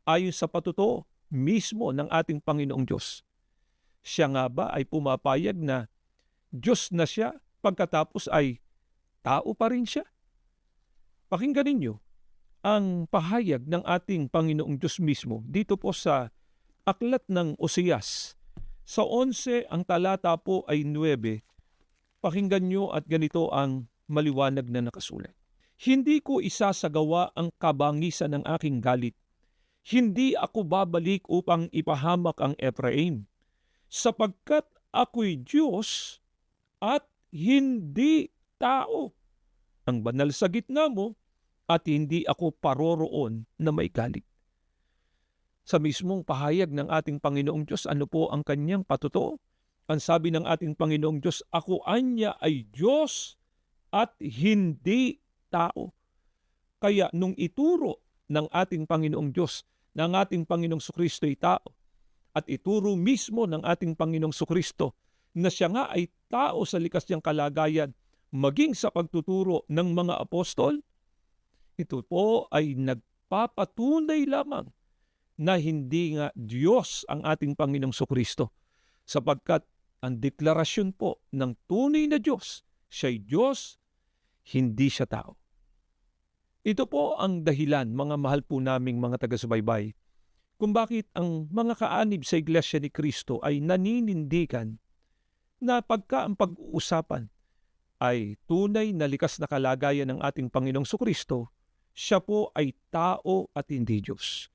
ayon sa patutuo mismo ng ating Panginoong Diyos. Siya nga ba ay pumapayag na Diyos na siya pagkatapos ay tao pa rin siya? Pakinggan ninyo ang pahayag ng ating Panginoong Diyos mismo dito po sa Aklat ng Oseas. Sa 11 ang talata po ay 9. Pakinggan nyo at ganito ang maliwanag na nakasulat. Hindi ko isasagawa ang kabangisan ng aking galit. Hindi ako babalik upang ipahamak ang Ephraim, sapagkat ako'y Diyos at hindi tao. Ang banal sa gitna mo at hindi ako paroroon na may galit. Sa mismong pahayag ng ating Panginoong Diyos, ano po ang kanyang patutuo? Ang sabi ng ating Panginoong Diyos, ako anya ay Diyos at hindi tao. Kaya nung ituro ng ating Panginoong Diyos na ang ating Panginoong Sukristo ay tao at ituro mismo ng ating Panginoong Sukristo na siya nga ay tao sa likas niyang kalagayan maging sa pagtuturo ng mga apostol, ito po ay nagpapatunay lamang na hindi nga Diyos ang ating Panginoong Sukristo, sapagkat ang deklarasyon po ng tunay na Diyos, siya'y Diyos, hindi siya tao. Ito po ang dahilan, mga mahal po naming mga taga-subaybay, kung bakit ang mga kaanib sa Iglesia ni Cristo ay naninindigan na pagka ang pag-uusapan ay tunay na likas na kalagayan ng ating Panginoong Sukristo, siya po ay tao at hindi Diyos.